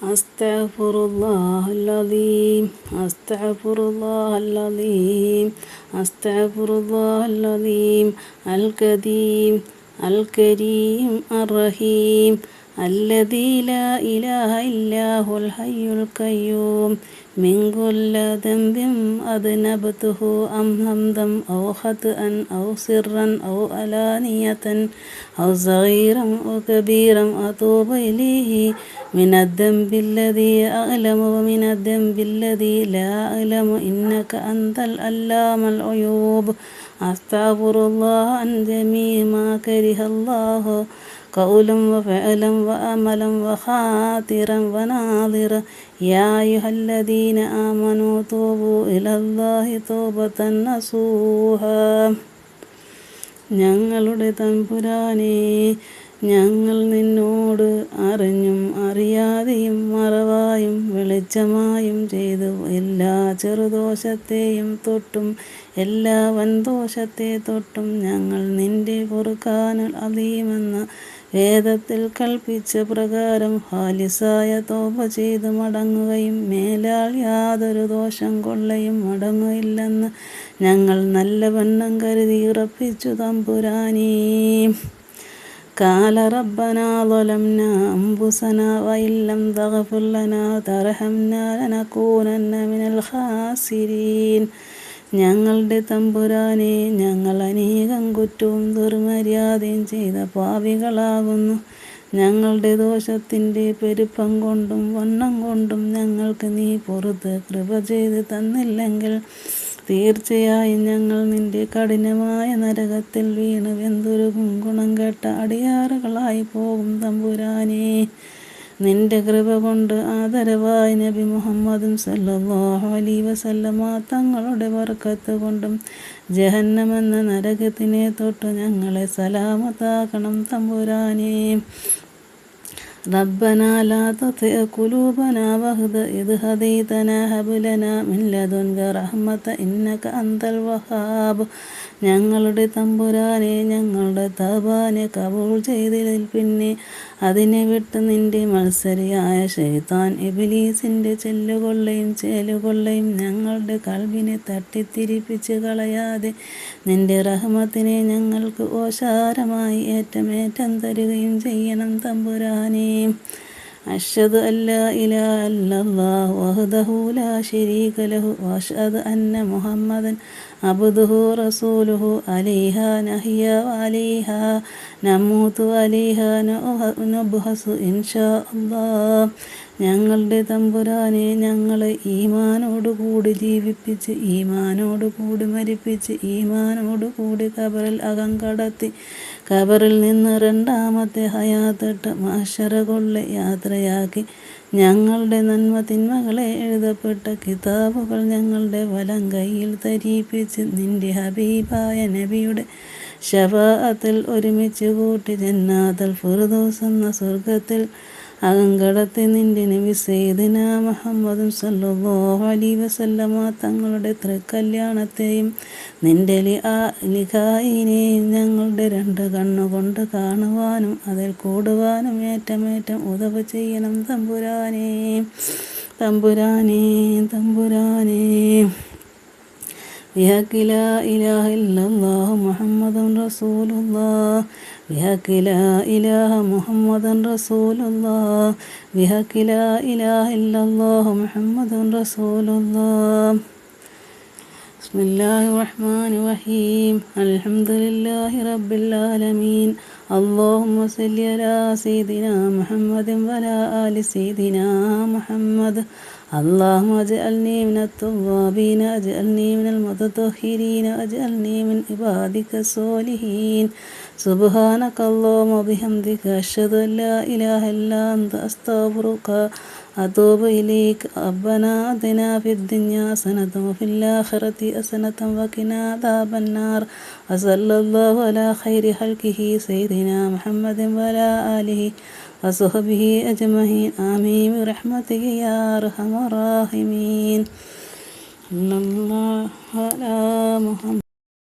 أستغفر الله العظيم أستغفر الله العظيم أستغفر الله العظيم القديم الكريم الرحيم الذي لا إله إلا هو الحي القيوم من كل ذنب أذنبته أم همدا أو خطأ أو سرا أو علانية أو صغيرا أو كبيرا أتوب إليه من الذنب الذي أعلم ومن الذنب الذي لا أعلم إنك أنت العلام الغيوب أستغفر الله عن جميع ما كره الله قولا وفعلا وأملا وخاطرا وناظرا يا أيها الذين آمنوا توبوا إلى الله توبة نصوحا. ഞങ്ങളുടെ തമ്പുരാനേ, ഞങ്ങൾ നിന്നോട് അറിഞ്ഞും അറിയാതെയും മറവായും വെളിച്ചമായും ചെയ്തു എല്ലാ ചെറുദോഷത്തെയും തൊട്ടും എല്ലാ വൻദോഷത്തെ തൊട്ടും ഞങ്ങൾ നിന്റെ ഫുർഖാനുൽ അദീമെന്ന വേദത്തിൽ കൽപ്പിച്ച പ്രകാരം ഹാലിസായ തൗബ ചെയ്ത് മടങ്ങുകയും മേലാൽ യാതൊരു ദോഷം കൊള്ളയും മടങ്ങുകയില്ലെന്ന് ഞങ്ങൾ നല്ലവണ്ണം കരുതി ഉറപ്പിച്ചു. തമ്പുരാനേ, قال ربنا ظلمنا أنفسنا وإن لم تغفر لنا وترحمنا لنكونن من الخاسرين. ഞങ്ങളുടെ തമ്പുരാനെ, ഞങ്ങൾ അനേകം കുറ്റവും ദുർമര്യാദയും ചെയ്ത പാപികളാകുന്നു. ഞങ്ങളുടെ ദോഷത്തിൻ്റെ പെരുപ്പം കൊണ്ടും വണ്ണം കൊണ്ടും ഞങ്ങൾക്ക് നീ പുറത്ത് കൃപ ചെയ്ത് തന്നില്ലെങ്കിൽ തീർച്ചയായും ഞങ്ങൾ നിന്റെ കഠിനമായ നരകത്തിൽ വീണ് വെന്തുരുകും ഗുണം കേട്ട അടിയാറുകളായി പോകും. തമ്പുരാനേ, നിന്റെ കൃപ കൊണ്ട് ആദരവായ നബി മുഹമ്മദും സല്ലല്ലാഹു അലൈഹി വസല്ലമ തങ്ങളുടെ ബർക്കത്ത് കൊണ്ടും ജഹന്നമെന്ന നരകത്തിനെ തൊട്ട് ഞങ്ങളെ സലാമത്താക്കണം. തമ്പുരാനേ, റബ്ബനാ ലാ തുസിഗ് ഖുലൂബനാ ബഅദ ഇദ് ഹദൈതനാ ഹബ് ലനാ മിൻ ലദുൻക റഹ്മത ഇന്നക അൻതൽ വഹാബ്. ഞങ്ങളുടെ തമ്പുരാനെ, ഞങ്ങളുടെ തൗബാനെ കബൂൾ ചെയ്തതിൽ പിന്നെ അതിനെ വിട്ട് നിന്റെ മത്സരിയായ ശൈത്താൻ ഇബ്ലീസിൻ്റെ ചെല്ലുകൊള്ളയും ചേലുകൊള്ളയും ഞങ്ങളുടെ കൽബിനെ തട്ടിത്തിരിപ്പിച്ച് കളയാതെ നിന്റെ റഹ്മത്തിനെ ഞങ്ങൾക്ക് ഓശാരമായി ഏറ്റമേറ്റം തരുകയും ചെയ്യണം. തമ്പുരാനേ, അഷ്ഹദു അല്ലാ ഇലാഹ ഇല്ലല്ലാഹു വഹ്ദഹു ലാ ശരീക ലഹു വഅഷ്ഹദു അന്ന മുഹമ്മദൻ അബ്ദുഹു റസൂലുഹു അലൈഹാ നഹ്യ വഅലൈഹാ നമൂതു വഅലൈഹാ നബ്ഹസു ഇൻഷാ അല്ലാഹ്. ഞങ്ങളുടെ തമ്പുരാനെ, ഞങ്ങളെ ഈമാനോടുകൂടി ജീവിപ്പിച്ച് ഈമാനോടുകൂടി മരിപ്പിച്ച് ഈമാനോടുകൂടി ഖബറിൽ അകം കടത്തി ഖബറിൽ നിന്ന് രണ്ടാമത്തെ ഹയാത്തിട്ട് മഹ്ശറ കൊള്ള യാത്രയാക്കി ഞങ്ങളുടെ നന്മ തിന്മകളെ എഴുതപ്പെട്ട കിതാബുകൾ ഞങ്ങളുടെ വലം കൈയിൽ ധരിപ്പിച്ച് നിന്റെ ഹബീബായ നബിയുടെ ശഫാഅത്തിൽ ഒരുമിച്ച് കൂട്ടി ജന്നാത്തുൽ ഫിർദൗസ് എന്ന സ്വർഗത്തിൽ അകങ്കടത്തി നിന്റെ നബി സയ്യിദുനാ മുഹമ്മദും സല്ലല്ലാഹു അലൈഹി വസല്ലമ തങ്ങളുടെ തൃക്കല്യാണത്തെയും നിന്റെ ലിഖായിനെയും ഞങ്ങളുടെ രണ്ട് കണ്ണുകൊണ്ട് കാണുവാനും അതിൽ കൂടുവാനും ഏറ്റമേറ്റം ഉദവ് ചെയ്യണം. തമ്പുരാനേ, തമ്പുരാനേ, തമ്പുരാനേ, ബിഹഖി ലാ ഇലാഹ ഇല്ലല്ലാഹു മുഹമ്മദുൻ റസൂലുള്ളാഹ് ബിഹഖി ലാ ഇലാഹ മുഹമ്മദുൻ റസൂലുള്ളാഹ് ബിഹഖി ലാ ഇലാഹ ഇല്ലല്ലാഹു മുഹമ്മദുൻ റസൂലുള്ളാഹ്. ബിസ്മില്ലാഹിർ റഹ്മാനിർ റഹീം. അൽഹംദുലില്ലാഹി റബ്ബിൽ ആലമീൻ. അല്ലാഹുമ്മ സല്ലി അലാ സയ്യിദിനാ മുഹമ്മദിൻ വഅലാ ആലി സയ്യിദിനാ മുഹമ്മദ്. اللهم اجعلني من التوابين اجعلني من المتطهرين اجعلني من عبادك الصالحين. سبحانك اللهم وبحمدك أشهد أن لا إله إلا أنت أستغفرك أتوب إليك. ربنا آتنا في الدنيا حسنة وفي الآخرة حسنة وقنا عذاب النار. وصلى الله على خير خلقه سيدنا محمد وعلى آله وصحبه أجمعين. آمين برحمتك يا أرحم الراحمين. صلى الله على محمد.